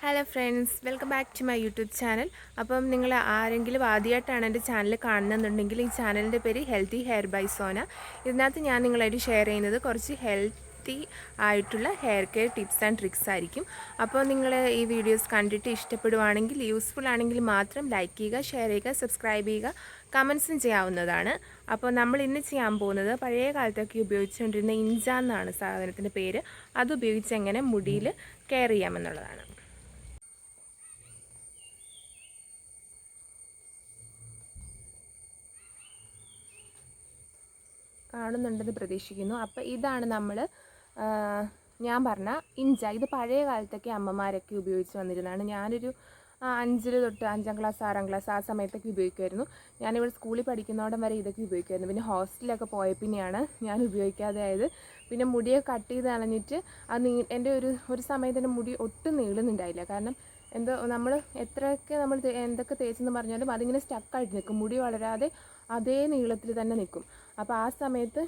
Hello friends, welcome back to my YouTube channel. അപ്പം നിങ്ങൾ ആരെങ്കിലും ആദ്യമായിട്ടാണ് എൻ്റെ ചാനൽ കാണുന്നുണ്ടെങ്കിൽ ഈ ചാനലിൻ്റെ പേര് ഹെൽത്തി ഹെയർ ബൈ സോന. ഇതിനകത്ത് ഞാൻ നിങ്ങളായിട്ട് ഷെയർ ചെയ്യുന്നത് കുറച്ച് ഹെൽത്തി ആയിട്ടുള്ള hair care tips and tricks ആയിരിക്കും. അപ്പോൾ നിങ്ങൾ ഈ വീഡിയോസ് കണ്ടിട്ട് ഇഷ്ടപ്പെടുവാണെങ്കിൽ, യൂസ്ഫുൾ ആണെങ്കിൽ മാത്രം ലൈക്ക് ചെയ്യുക, ഷെയർ ചെയ്യുക, സബ്സ്ക്രൈബ് ചെയ്യുക, കമൻസും ചെയ്യാവുന്നതാണ്. അപ്പോൾ നമ്മൾ ഇന്ന് ചെയ്യാൻ പോകുന്നത് പഴയ കാലത്തൊക്കെ ഉപയോഗിച്ചുകൊണ്ടിരുന്ന ഇഞ്ച എന്നാണ് സാധനത്തിൻ്റെ പേര്. അത് ഉപയോഗിച്ച് എങ്ങനെ മുടിയിൽ കെയർ ചെയ്യാമെന്നുള്ളതാണ്. കാണുന്നുണ്ടെന്ന് പ്രതീക്ഷിക്കുന്നു. അപ്പോൾ ഇതാണ് ഞാൻ പറഞ്ഞ ഇഞ്ച. ഇത് പഴയ കാലത്തൊക്കെ അമ്മമാരൊക്കെ ഉപയോഗിച്ച് വന്നിരുന്നതാണ്. ഞാനൊരു 5 തൊട്ട് 5ാം ക്ലാസ് 6ാം ക്ലാസ് ആ സമയത്തൊക്കെ ഉപയോഗിക്കുമായിരുന്നു. ഞാനിവിടെ സ്കൂളിൽ പഠിക്കുന്നോടം വരെ ഇതൊക്കെ ഉപയോഗിക്കുമായിരുന്നു. പിന്നെ ഹോസ്റ്റലിലൊക്കെ പോയ പിന്നെയാണ് ഞാൻ ഉപയോഗിക്കാതെ ആയത്. പിന്നെ മുടിയൊക്കെ കട്ട് ചെയ്ത് കളഞ്ഞിട്ട് എൻ്റെ ഒരു സമയത്ത് എൻ്റെ മുടി ഒട്ടും നീളുന്നുണ്ടായില്ല. കാരണം എന്തോ നമ്മൾ എത്രയൊക്കെ നമ്മൾ എന്തൊക്കെ തേച്ചെന്ന് പറഞ്ഞാലും അതിങ്ങനെ സ്റ്റക്കായിട്ട് നിൽക്കും. മുടി വളരാതെ അതേ നീളത്തിൽ തന്നെ നിൽക്കും. അപ്പോൾ ആ സമയത്ത്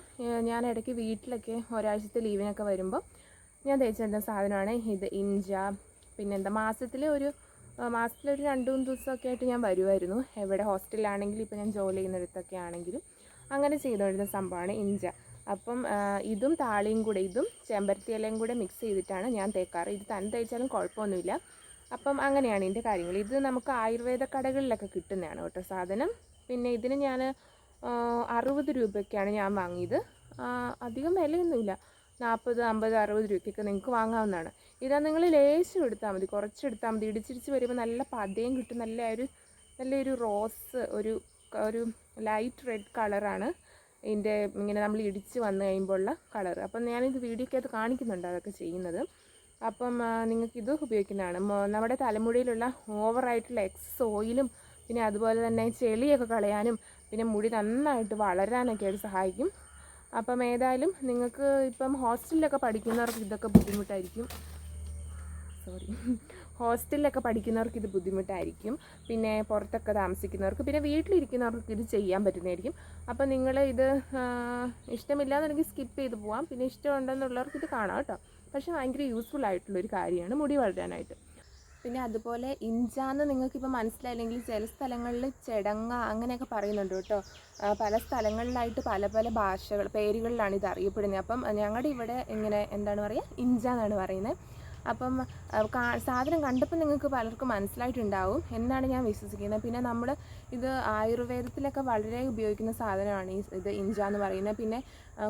ഞാൻ ഇടയ്ക്ക് വീട്ടിലൊക്കെ ഒരാഴ്ചത്തെ ലീവിനൊക്കെ വരുമ്പോൾ ഞാൻ തേച്ചിരുന്ന സാധനമാണ് ഇത് ഇഞ്ച. പിന്നെന്താ മാസത്തിലൊരു 2-3 ദിവസമൊക്കെ ആയിട്ട് ഞാൻ വരുമായിരുന്നു. എവിടെ ഹോസ്റ്റലിലാണെങ്കിലും ഇപ്പോൾ ഞാൻ ജോലി ചെയ്യുന്നിടത്തൊക്കെ ആണെങ്കിലും അങ്ങനെ ചെയ്തുകൊണ്ടിരുന്ന സംഭവമാണ് ഇഞ്ച. അപ്പം ഇതും താളിയും കൂടെ, ഇതും ചെമ്പരത്തി ഇലയും കൂടെ മിക്സ് ചെയ്തിട്ടാണ് ഞാൻ തേക്കാറ്. ഇത് തന്നെ തേച്ചാലും കുഴപ്പമൊന്നുമില്ല. അപ്പം അങ്ങനെയാണ് ഇതിൻ്റെ കാര്യങ്ങൾ. ഇത് നമുക്ക് ആയുർവേദ കടകളിലൊക്കെ കിട്ടുന്നതാണ് കേട്ടോ സാധനം. പിന്നെ ഇതിന് ഞാൻ 60 രൂപയ്ക്കാണ് ഞാൻ വാങ്ങിയത്. അധികം വിലയൊന്നുമില്ല. 40, 50, 60 രൂപയ്ക്കൊക്കെ നിങ്ങൾക്ക് വാങ്ങാവുന്നതാണ്. ഇതാ നിങ്ങൾ ലേശം എടുത്താൽ മതി, കുറച്ചെടുത്താൽ മതി. ഇടിച്ചിടിച്ച് വരുമ്പോൾ നല്ല പതയും കിട്ടും. നല്ലൊരു റോസ്, ഒരു ലൈറ്റ് റെഡ് കളറാണ് ഇതിൻ്റെ. ഇങ്ങനെ നമ്മൾ ഇടിച്ച് വന്നു കഴിയുമ്പോഴുള്ള കളർ. അപ്പം ഞാനിത് വീഡിയോയ്ക്കകത്ത് കാണിക്കുന്നുണ്ട് അതൊക്കെ ചെയ്യുന്നത്. അപ്പം നിങ്ങൾക്കിത് ഉപയോഗിക്കുന്നതാണ്. നമ്മുടെ തലമുടിയിലുള്ള ഓവറായിട്ടുള്ള എക്സസ് ഓയിലും പിന്നെ അതുപോലെ തന്നെ ചെളിയൊക്കെ കളയാനും പിന്നെ മുടി നന്നായിട്ട് വളരാനൊക്കെ ആയിട്ട് സഹായിക്കും. അപ്പം ഏതായാലും നിങ്ങൾക്ക് ഇപ്പം ഹോസ്റ്റലിലൊക്കെ പഠിക്കുന്നവർക്ക് ഇതൊക്കെ ബുദ്ധിമുട്ടായിരിക്കും. ഹോസ്റ്റലിലൊക്കെ പഠിക്കുന്നവർക്ക് ഇത് ബുദ്ധിമുട്ടായിരിക്കും. പിന്നെ പുറത്തൊക്കെ താമസിക്കുന്നവർക്ക്, പിന്നെ വീട്ടിലിരിക്കുന്നവർക്ക് ഇത് ചെയ്യാൻ പറ്റുന്നതായിരിക്കും. അപ്പം നിങ്ങൾ ഇത് ഇഷ്ടമില്ലാന്നുണ്ടെങ്കിൽ സ്കിപ്പ് ചെയ്ത് പോവാം. പിന്നെ ഇഷ്ടമുണ്ടെന്നുള്ളവർക്ക് ഇത് കാണാം കേട്ടോ. പക്ഷേ ഭയങ്കര യൂസ്ഫുൾ ആയിട്ടുള്ളൊരു കാര്യമാണ് മുടി വളരാനായിട്ട്. പിന്നെ അതുപോലെ ഇഞ്ചാന്ന് നിങ്ങൾക്കിപ്പോൾ മനസ്സിലായില്ലെങ്കിൽ ചില സ്ഥലങ്ങളിൽ ചെടങ്ങ അങ്ങനെയൊക്കെ പറയുന്നുണ്ട് കേട്ടോ. പല സ്ഥലങ്ങളിലായിട്ട് പല പല പേരുകളിലാണ് ഇത് അറിയപ്പെടുന്നത്. അപ്പം ഞങ്ങളുടെ ഇവിടെ ഇങ്ങനെ എന്താണ് പറയുക, ഇഞ്ച എന്നാണ് പറയുന്നത്. അപ്പം സാധനം കണ്ടപ്പോൾ നിങ്ങൾക്ക് പലർക്കും മനസ്സിലായിട്ടുണ്ടാവും എന്നാണ് ഞാൻ വിശ്വസിക്കുന്നത്. പിന്നെ നമ്മൾ ഇത് ആയുർവേദത്തിലൊക്കെ വളരെ ഉപയോഗിക്കുന്ന സാധനമാണ് ഇത് ഇഞ്ച എന്ന് പറയുന്നത്. പിന്നെ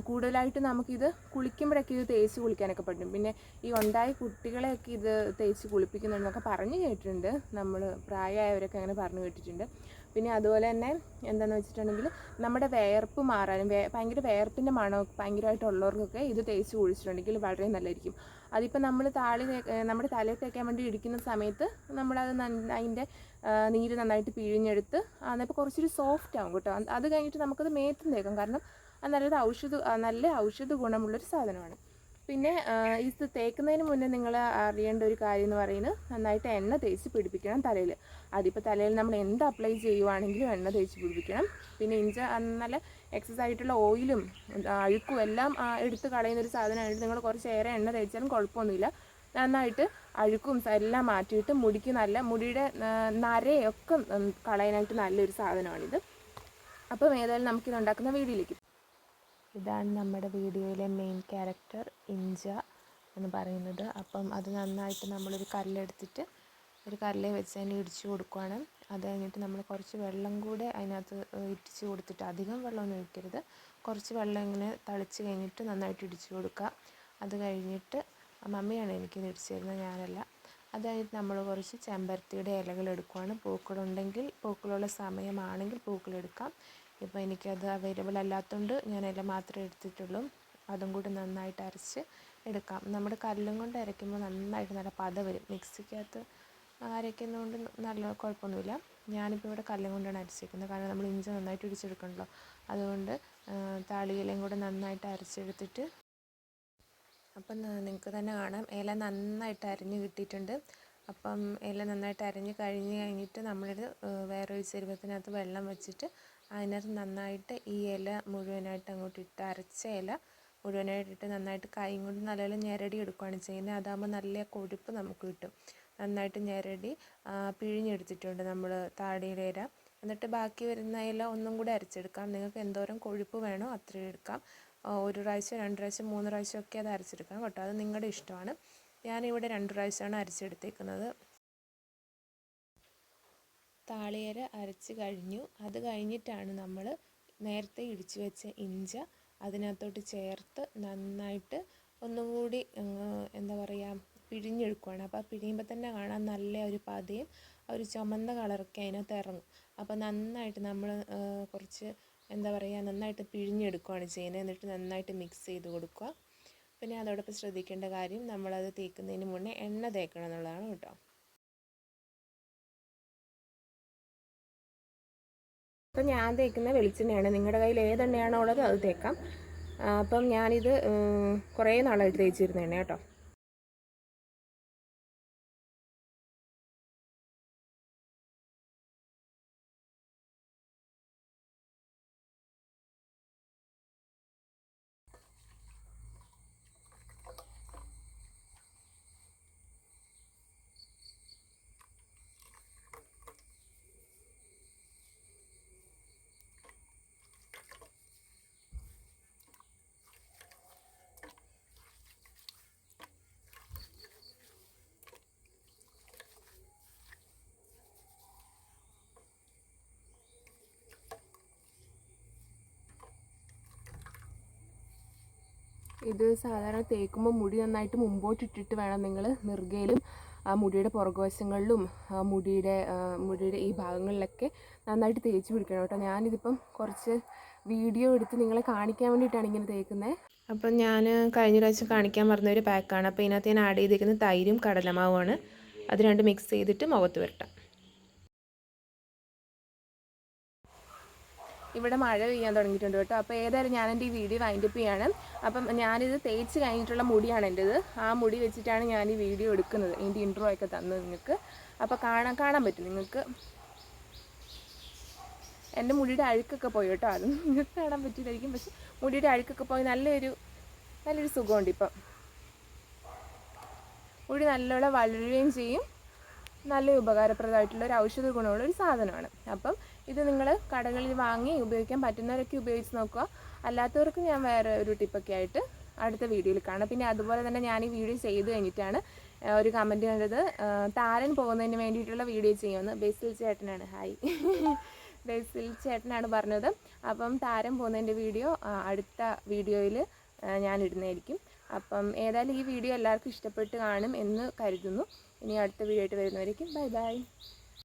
കൂടുതലായിട്ട് നമുക്കിത് കുളിക്കുമ്പോഴൊക്കെ ഇത് തേച്ച് കുളിക്കാനൊക്കെ പറ്റും. പിന്നെ ഈ ഉണ്ടായ കുട്ടികളെയൊക്കെ ഇത് തേച്ച് കുളിപ്പിക്കുന്നുണ്ടെന്നൊക്കെ പറഞ്ഞു കേട്ടിട്ടുണ്ട്. നമ്മൾ പ്രായമായവരൊക്കെ അങ്ങനെ പറഞ്ഞു കേട്ടിട്ടുണ്ട്. പിന്നെ അതുപോലെ തന്നെ എന്താണെന്ന് വെച്ചിട്ടുണ്ടെങ്കിൽ നമ്മുടെ വിയർപ്പ് മാറാനും ഭയങ്കര വിയർപ്പിൻ്റെ മണമൊക്കെ ഭയങ്കരമായിട്ടുള്ളവർക്കൊക്കെ ഇത് തേച്ച് കുളിച്ചിട്ടുണ്ടെങ്കിൽ വളരെ നല്ലതായിരിക്കും. അതിപ്പോൾ നമ്മൾ നമ്മുടെ തലയിൽ തേക്കാൻ വേണ്ടി ഇടിക്കുന്ന സമയത്ത് നമ്മളത് അതിൻ്റെ നീര് നന്നായിട്ട് പിഴിഞ്ഞെടുത്ത് അപ്പോൾ കുറച്ചൊരു സോഫ്റ്റ് ആകും കേട്ടോ. അത് കഴിഞ്ഞിട്ട് നമുക്കത് മേത്തും തേക്കാം. കാരണം അത് നല്ല ഔഷധ ഗുണമുള്ളൊരു സാധനമാണ്. പിന്നെ ഇത് തേക്കുന്നതിന് മുന്നേ നിങ്ങൾ അറിയേണ്ട ഒരു കാര്യം എന്ന് പറയുന്നത് നന്നായിട്ട് എണ്ണ തേച്ച് പിടിപ്പിക്കണം തലയിൽ. അതിപ്പോൾ തലയിൽ നമ്മൾ എന്ത് അപ്ലൈ ചെയ്യുവാണെങ്കിലും എണ്ണ തേച്ച് പിടിപ്പിക്കണം. പിന്നെ നല്ല എക്സസ് ആയിട്ടുള്ള ഓയിലും അഴുക്കും എല്ലാം എടുത്ത് കളയുന്നൊരു സാധനമായിട്ട് നിങ്ങൾ കുറച്ചേറെ എണ്ണ തേച്ചാലും കുഴപ്പമൊന്നുമില്ല. നന്നായിട്ട് അഴുക്കും എല്ലാം മാറ്റിയിട്ട് മുടിയുടെ നരയൊക്കെ കളയാനായിട്ട് നല്ലൊരു സാധനമാണിത്. അപ്പം ഏതായാലും നമുക്കിത് ഉണ്ടാക്കുന്ന വീഡിയോയിലേക്ക്. ഇതാണ് നമ്മുടെ വീഡിയോയിലെ മെയിൻ ക്യാരക്ടർ ഇഞ്ച എന്ന് പറയുന്നത്. അപ്പം അത് നന്നായിട്ട് നമ്മളൊരു കല്ലെടുത്തിട്ട് ഒരു കല്ലിൽ വെച്ച് അതിനെ ഇടിച്ചു കൊടുക്കുകയാണ്. അത് കഴിഞ്ഞിട്ട് നമ്മൾ കുറച്ച് വെള്ളം കൂടെ അതിനകത്ത് ഇടിച്ച് കൊടുത്തിട്ട്, അധികം വെള്ളമൊന്നും ഒഴിക്കരുത്, കുറച്ച് വെള്ളം ഇങ്ങനെ തളിച്ച് കഴിഞ്ഞിട്ട് നന്നായിട്ട് ഇടിച്ചു കൊടുക്കുക. അത് കഴിഞ്ഞിട്ട് മമ്മിയാണ് എനിക്കിത് ഇടിച്ചു തരുന്നത്, ഞാനല്ല. അത് കഴിഞ്ഞിട്ട് നമ്മൾ കുറച്ച് ചെമ്പരത്തിയുടെ ഇലകൾ എടുക്കുകയാണ്. പൂക്കളുണ്ടെങ്കിൽ, പൂക്കളുള്ള സമയമാണെങ്കിൽ പൂക്കളെടുക്കാം. ഇപ്പോൾ എനിക്കത് അവൈലബിൾ അല്ലാത്തതുകൊണ്ട് ഞാൻ ഇല മാത്രമേ എടുത്തിട്ടുള്ളൂ. അതും കൂടി നന്നായിട്ട് അരച്ച് എടുക്കാം. നമ്മുടെ കല്ലും കൊണ്ട് അരയ്ക്കുമ്പോൾ നന്നായിട്ട് നല്ല പത വരും. മിക്സിക്കകത്ത് അരയ്ക്കുന്നതുകൊണ്ട് നല്ല കുഴപ്പമൊന്നുമില്ല. ഞാനിപ്പോൾ ഇവിടെ കല്ലും കൊണ്ടാണ് അരച്ചിരിക്കുന്നത്. കാരണം നമ്മൾ ഇഞ്ചി നന്നായിട്ട് ഇടിച്ചെടുക്കണമല്ലോ. അതുകൊണ്ട് താളിയിലയും കൂടെ നന്നായിട്ട് അരച്ചെടുത്തിട്ട്, അപ്പം നിങ്ങൾക്ക് തന്നെ കാണാം ഇല നന്നായിട്ട് അരിഞ്ഞ് കിട്ടിയിട്ടുണ്ട്. അപ്പം ഇല നന്നായിട്ട് അരിഞ്ഞ് കഴിഞ്ഞിട്ട് നമ്മളിത് വേറൊരു ചെരുവത്തിനകത്ത് വെള്ളം വെച്ചിട്ട് അതിനകത്ത് നന്നായിട്ട് ഈ ഇല മുഴുവനായിട്ട് അങ്ങോട്ട് ഇട്ട്, അരച്ച ഇല മുഴുവനായിട്ടിട്ട് നന്നായിട്ട് കൈ കൊണ്ട് നല്ലപോലെ ഞെരടി എടുക്കുകയാണ് ചെയ്യുന്നത്. അതാകുമ്പോൾ നല്ല കൊഴുപ്പ് നമുക്ക് കിട്ടും. നന്നായിട്ട് ഞെരടി പിഴിഞ്ഞെടുത്തിട്ടുണ്ട് നമ്മൾ താടിയുടെ ഇല. എന്നിട്ട് ബാക്കി വരുന്ന ഇല ഒന്നും കൂടി അരച്ചെടുക്കാം. നിങ്ങൾക്ക് എന്തോരം കൊഴുപ്പ് വേണോ അത്രയും എടുക്കാം. 1 പ്രാവശ്യം 2 പ്രാവശ്യം 3 പ്രാവശ്യമൊക്കെ അത് അരച്ചെടുക്കാം കേട്ടോ. അത് നിങ്ങളുടെ ഇഷ്ടമാണ്. ഞാനിവിടെ 2 പ്രാവശ്യമാണ് അരച്ചെടുത്തേക്കുന്നത്. താളിയില അരച്ച് കഴിഞ്ഞു. അത് കഴിഞ്ഞിട്ടാണ് നമ്മൾ നേരത്തെ ഇടിച്ചു വെച്ച ഇഞ്ചി അതിനകത്തോട്ട് ചേർത്ത് നന്നായിട്ട് ഒന്നുകൂടി എന്താ പറയുക പിഴിഞ്ഞെടുക്കുകയാണ്. അപ്പോൾ പിഴിയുമ്പോൾ തന്നെ കാണാൻ നല്ല ഒരു പതയും ഒരു ചുമന്ന കളറൊക്കെ അതിനകത്ത് ഇറങ്ങും. അപ്പോൾ നന്നായിട്ട് നമ്മൾ കുറച്ച് എന്താ പറയുക നന്നായിട്ട് പിഴിഞ്ഞെടുക്കുകയാണ് ചെയ്യുന്നത്. എന്നിട്ട് നന്നായിട്ട് മിക്സ് ചെയ്ത് കൊടുക്കുക. പിന്നെ അതോടൊപ്പം ശ്രദ്ധിക്കേണ്ട കാര്യം നമ്മളത് തേക്കുന്നതിന് മുന്നേ എണ്ണ തേക്കണം എന്നുള്ളതാണ് കേട്ടോ. അപ്പം ഞാൻ തേക്കുന്ന വെളിച്ചെണ്ണയാണ്. നിങ്ങളുടെ കയ്യിൽ ഏതെണ്ണയാണോ ഉള്ളത് അത് തേക്കാം. അപ്പം ഞാനിത് കുറേ നാളായിട്ട് തേച്ചിരുന്ന എണ്ണ കേട്ടോ. ഇത് സാധാരണ തേക്കുമ്പോൾ മുടി നന്നായിട്ട് മുമ്പോട്ടിട്ടിട്ട് വേണം നിങ്ങൾ നെറുകയിലും മുടിയുടെ പുറകുവശങ്ങളിലും മുടിയുടെ ഈ ഭാഗങ്ങളിലൊക്കെ നന്നായിട്ട് തേച്ച് പിടിക്കണം കേട്ടോ. ഞാനിതിപ്പം കുറച്ച് വീഡിയോ എടുത്ത് നിങ്ങളെ കാണിക്കാൻ വേണ്ടിയിട്ടാണ് ഇങ്ങനെ തേക്കുന്നത്. അപ്പം ഞാൻ കഴിഞ്ഞ പ്രാവശ്യം കാണിക്കാൻ പറഞ്ഞ ഒരു പാക്കാണ്. അപ്പോൾ ഇതിനകത്ത് ഞാൻ ആഡ് ചെയ്തിരിക്കുന്നത് തൈരും കടലമാവുമാണ്. അത് രണ്ടും മിക്സ് ചെയ്തിട്ട് മുഖത്ത് പുരട്ടാം. ഇവിടെ മഴ പെയ്യാൻ തുടങ്ങിയിട്ടുണ്ട് കേട്ടോ. അപ്പോൾ ഏതായാലും ഞാൻ എൻ്റെ ഈ വീഡിയോ വൈൻഡപ്പ് ചെയ്യാണ്. അപ്പം ഞാനിത് തേച്ച് കഴിഞ്ഞിട്ടുള്ള മുടിയാണ് എൻ്റെത്. ആ മുടി വെച്ചിട്ടാണ് ഞാൻ ഈ വീഡിയോ എടുക്കുന്നത്. ഇതിൻ്റെ ഇൻട്രോ ഒക്കെ തന്നത് നിങ്ങൾക്ക്. അപ്പോൾ കാണാൻ പറ്റും നിങ്ങൾക്ക്. എൻ്റെ മുടിയുടെ അഴുക്കൊക്കെ പോയി കേട്ടോ. അത് നിങ്ങൾക്ക് കാണാൻ പറ്റില്ലായിരിക്കും. പക്ഷെ മുടിയുടെ അഴുക്കൊക്കെ പോയി നല്ലൊരു സുഖമുണ്ട് ഇപ്പം. മുടി നല്ലോണം വളരുകയും ചെയ്യും. നല്ല ഉപകാരപ്രദമായിട്ടുള്ള ഒരു ഔഷധ ഗുണമുള്ള ഒരു സാധനമാണ്. അപ്പം ഇത് നിങ്ങൾ കടകളിൽ വാങ്ങി ഉപയോഗിക്കാൻ പറ്റുന്നവരൊക്കെ ഉപയോഗിച്ച് നോക്കുക. അല്ലാത്തവർക്ക് ഞാൻ വേറെ ഒരു ടിപ്പൊക്കെ ആയിട്ട് അടുത്ത വീഡിയോയിൽ കാണാം. പിന്നെ അതുപോലെ തന്നെ ഞാൻ ഈ വീഡിയോ ചെയ്ത് കഴിഞ്ഞിട്ടാണ് ഒരു കമൻറ്റ് കണ്ടത്, താരൻ പോകുന്നതിന് വേണ്ടിയിട്ടുള്ള വീഡിയോ ചെയ്യുമെന്ന്. ബേസിൽ ചേട്ടനാണ്. ഹായ് ബേസിൽ ചേട്ടനാണ് പറഞ്ഞത്. അപ്പം താരൻ പോകുന്നതിൻ്റെ വീഡിയോ അടുത്ത വീഡിയോയിൽ ഞാൻ ഇടുന്നതായിരിക്കും. അപ്പം ഏതായാലും ഈ വീഡിയോ എല്ലാവർക്കും ഇഷ്ടപ്പെട്ട് കാണും എന്ന് കരുതുന്നു. ഇനി അടുത്ത വീഡിയോ ആയിട്ട് വരുന്നവരേക്കും ബൈ ബൈ.